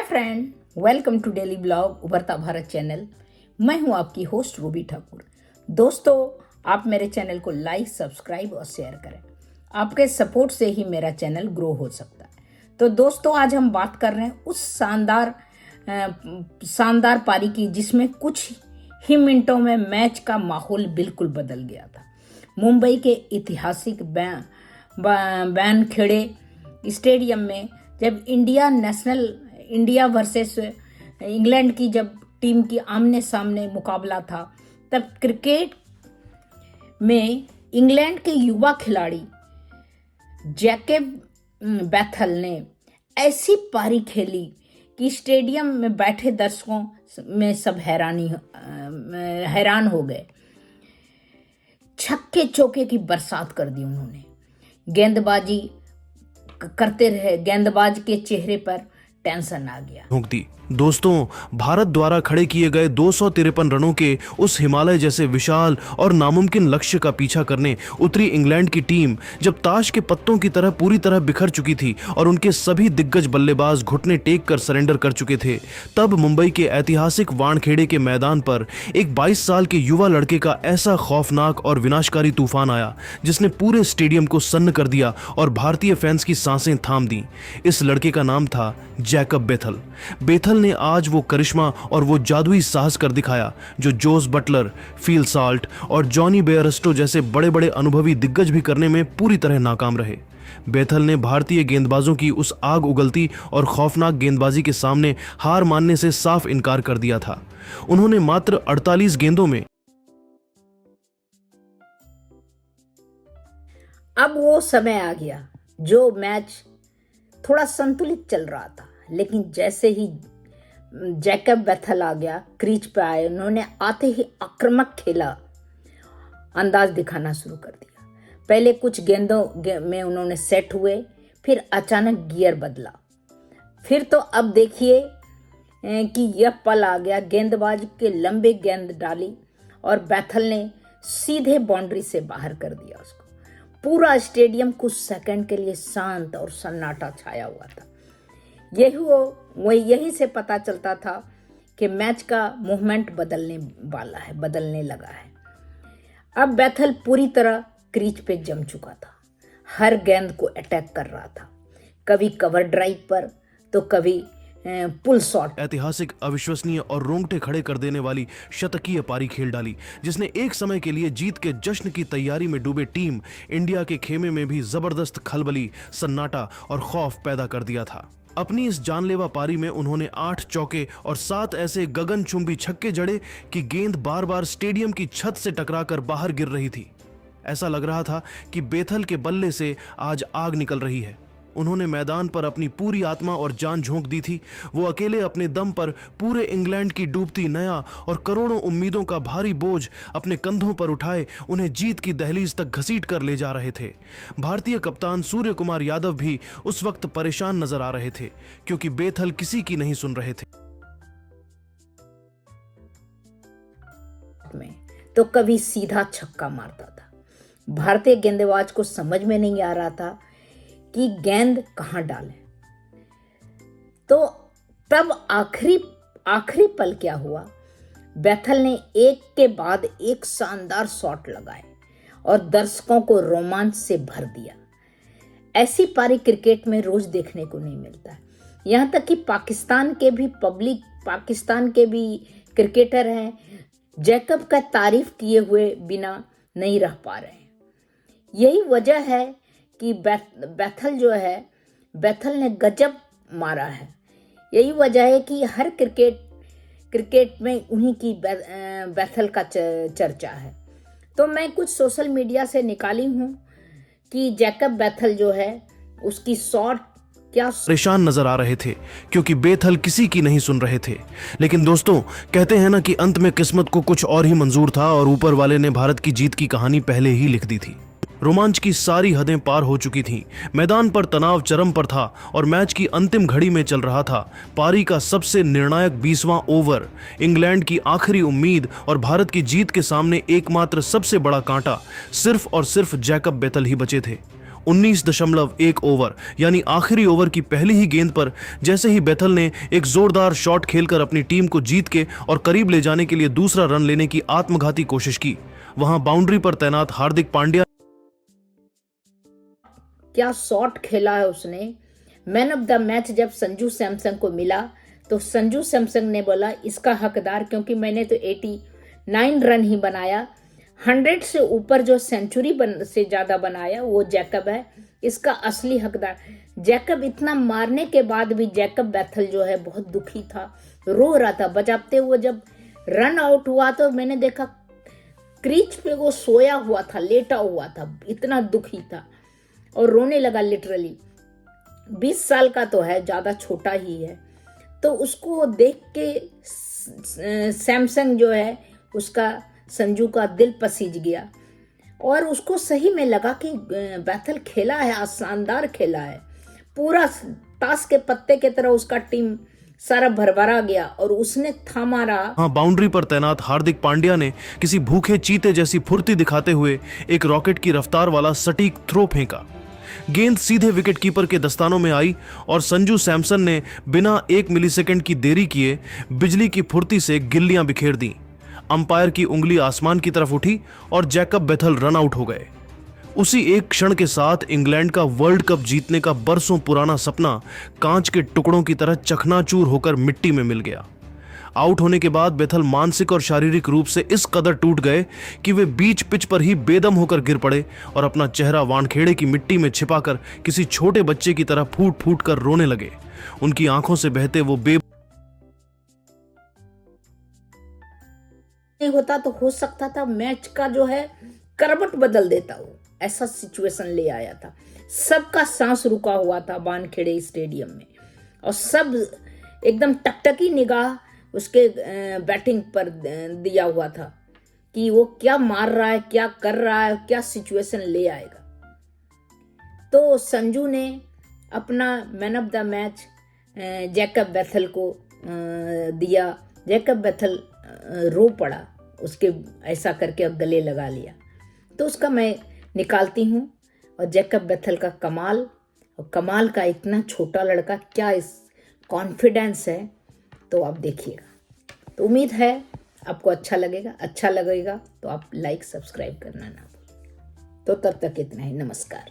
Friend, welcome to daily blog Ubharta Bharat channel. मैं हूं आपकी होस्ट रूबी ठाकुर। दोस्तों, आप मेरे चैनल को लाइक, सब्सक्राइब और शेयर करें। आपके सपोर्ट से ही मेरा चैनल ग्रो हो सकता है। तो दोस्तों, आज हम बात कर रहे हैं उस शानदार पारी की जिसमें कुछ ही मिनटों में मैच का माहौल बिल्कुल बदल गया था। मुंबई के ऐतिहासिक वानखेड़े स्टेडियम में जब इंडिया वर्सेस इंग्लैंड की जब टीम की आमने सामने मुकाबला था, तब क्रिकेट में इंग्लैंड के युवा खिलाड़ी जैकब बैथल ने ऐसी पारी खेली कि स्टेडियम में बैठे दर्शकों में सब हैरान हो गए। छक्के चौके की बरसात कर दी उन्होंने। गेंदबाजी करते रहे, गेंदबाज के चेहरे पर टेंशन आ गया। दोस्तों, भारत द्वारा खड़े किए गए 253 रनों के उस हिमालय जैसे विशाल और नामुमकिन लक्ष्य का पीछा करने उतरी इंग्लैंड की टीम जब ताश के पत्तों की तरह पूरी तरह बिखर चुकी थी और उनके सभी दिग्गज बल्लेबाज घुटने टेक कर सरेंडर कर चुके थे, तब मुंबई के ऐतिहासिक वानखेड़े के मैदान पर एक 22 साल के युवा लड़के का ऐसा खौफनाक और विनाशकारी तूफान आया जिसने पूरे स्टेडियम को सन्न कर दिया और भारतीय फैंस की सांसें थाम दी। इस लड़के का नाम था जैकब बेथल ने आज वो करिश्मा और वो जादुई साहस कर दिखाया जो जोस बटलर, फील साल्ट और जॉनी बेयरस्टो जैसे बड़े बड़े अनुभवी दिग्गज भी करने में पूरी तरह नाकाम रहे। बेथल ने भारतीय गेंदबाजों की उस आग उगलती और खौफनाक गेंदबाजी के सामने हार मानने से साफ इनकार कर दिया था। उन्होंने मात्र 48 गेंदों में अब वो समय आ गया जो मैच थोड़ा संतुलित चल रहा था, लेकिन जैसे ही जैकब बैथल आ गया, क्रीज पे आए, उन्होंने आते ही आक्रामक खेला अंदाज दिखाना शुरू कर दिया। पहले कुछ गेंदों में उन्होंने सेट हुए, फिर अचानक गियर बदला। फिर तो अब देखिए कि यह पल आ गया। गेंदबाज के लंबे गेंद डाली और बैथल ने सीधे बाउंड्री से बाहर कर दिया उसको। पूरा स्टेडियम कुछ सेकंड के लिए शांत और सन्नाटा छाया हुआ था। यही से पता चलता था कि मैच का मूवमेंट बदलने लगा है। अब बैथल पूरी तरह क्रीज पे जम चुका था, हर गेंद को अटैक कर रहा था, कभी कवर ड्राइव पर तो कभी पुल शॉट। ऐतिहासिक, अविश्वसनीय और रोंगटे खड़े कर देने वाली शतकीय पारी खेल डाली जिसने एक समय के लिए जीत के जश्न की तैयारी में डूबे टीम इंडिया के खेमे में भी जबरदस्त खलबली, सन्नाटा और खौफ पैदा कर दिया था। अपनी इस जानलेवा पारी में उन्होंने 8 चौके और 7 ऐसे गगनचुंबी छक्के जड़े कि गेंद बार बार स्टेडियम की छत से टकराकर बाहर गिर रही थी। ऐसा लग रहा था कि बेथल के बल्ले से आज आग निकल रही है। उन्होंने मैदान पर अपनी पूरी आत्मा और जान झोंक दी थी। वो अकेले अपने दम पर पूरे इंग्लैंड की डूबती नया और करोड़ों उम्मीदों का भारी बोझ अपने कंधों पर उठाए उन्हें जीत की दहलीज तक घसीट कर ले जा रहे थे। भारतीय कप्तान सूर्य कुमार यादव भी उस वक्त परेशान नजर आ रहे थे क्योंकि बेथल किसी की नहीं सुन रहे थे। तो कभी सीधा छक्का मारता था। भारतीय गेंदबाज को समझ में नहीं आ रहा था कि गेंद कहां डालें। तो तब आखिरी पल क्या हुआ, बैथल ने एक के बाद एक शानदार शॉट लगाए और दर्शकों को रोमांच से भर दिया। ऐसी पारी क्रिकेट में रोज देखने को नहीं मिलता है। यहां तक कि पाकिस्तान के भी क्रिकेटर हैं, जैकब का तारीफ किए हुए बिना नहीं रह पा रहे हैं। यही वजह है कि बैथल ने गजब मारा है। यही वजह है कि हर क्रिकेट में उन्हीं की बैथल का चर्चा है। तो मैं कुछ सोशल मीडिया से निकाली हूँ कि जैकब बैथल जो है उसकी शॉट क्या परेशान नजर आ रहे थे क्योंकि बेथल किसी की नहीं सुन रहे थे। लेकिन दोस्तों, कहते हैं ना कि अंत में किस्मत को कुछ और ही मंजूर था और ऊपर वाले ने भारत की जीत की कहानी पहले ही लिख दी थी। रोमांच की सारी हदें पार हो चुकी थीं। मैदान पर तनाव चरम पर था और मैच की अंतिम घड़ी में चल रहा था पारी का सबसे निर्णायक 20वां ओवर। इंग्लैंड की आखिरी उम्मीद और भारत की जीत के सामने एकमात्र सबसे बड़ा कांटा सिर्फ और सिर्फ जैकब बेथल ही बचे थे। 19.1 ओवर यानी आखिरी ओवर की पहली ही गेंद पर जैसे ही बेथल ने एक जोरदार शॉट खेलकर अपनी टीम को जीत के और करीब ले जाने के लिए दूसरा रन लेने की आत्मघाती कोशिश की, वहां बाउंड्री पर तैनात हार्दिक पांड्या क्या शॉट खेला है उसने। मैन ऑफ द मैच जब संजू सैमसन को मिला तो संजू सैमसन ने बोला इसका हकदार, क्योंकि मैंने तो 89 रन ही बनाया, 100 से ऊपर जो सेंचुरी से ज्यादा बनाया वो जैकब है, इसका असली हकदार जैकब। इतना मारने के बाद भी जैकब बेथल जो है बहुत दुखी था, रो रहा था बजाते हुए। जब रन आउट हुआ तो मैंने देखा क्रीज पे वो सोया हुआ था, लेटा हुआ था, इतना दुखी था और रोने लगा लिटरली। 20 साल का तो है, ज्यादा छोटा ही है। तो उसको देख के सैमसंग जो है उसका संजू का दिल पसीज गया और उसको सही में लगा कि बेथल खेला है, शानदार खेला है, पूरा ताश के पत्ते की तरह उसका टीम सारा भरभरा गया और उसने थामा रहा। हाँ, बाउंड्री पर तैनात हार्दिक पांड्या ने किसी भूखे चीते जैसी फुर्ती दिखाते हुए एक रॉकेट की रफ्तार वाला सटीक थ्रो फेंका। गेंद सीधे विकेट कीपर के दस्तानों में आई और संजू सैमसन ने बिना 1 मिलीसेकंड की देरी किए बिजली की फुर्ती से गिल्लियां बिखेर दी। अंपायर की उंगली आसमान की तरफ उठी और जैकब बेथल रन आउट हो गए। उसी एक क्षण के साथ इंग्लैंड का वर्ल्ड कप जीतने का बरसों पुराना सपना कांच के टुकड़ों की तरह चकनाचूर होकर मिट्टी में मिल गया। आउट होने के बाद बेथल मानसिक और शारीरिक रूप से इस कदर टूट गए कि वे बीच पिच पर ही बेदम होकर गिर पड़े और अपना चेहरा वानखेड़े की मिट्टी में छिपाकर किसी छोटे बच्चे की तरह फूट फूट कर रोने लगे। उनकी आंखों से बहते वो नहीं होता तो हो सकता था मैच का जो है करवट बदल देता, वो ऐसा सिचुएशन ले आया था। सबका सांस रुका हुआ था वानखेड़े स्टेडियम में और सब एकदम टकटकी निगाह उसके बैटिंग पर दिया हुआ था कि वो क्या मार रहा है, क्या कर रहा है, क्या सिचुएशन ले आएगा। तो संजू ने अपना man of the match Jacob Bethell को दिया। जैकब बेथल रो पड़ा, उसके ऐसा करके और गले लगा लिया। तो उसका मैं निकालती हूँ और जैकब बेथल का कमाल, और कमाल का इतना छोटा लड़का, क्या इस कॉन्फिडेंस है, तो आप देखिएगा। तो उम्मीद है आपको अच्छा लगेगा तो आप लाइक सब्सक्राइब करना ना भूलें। तो तब तक इतना ही, नमस्कार।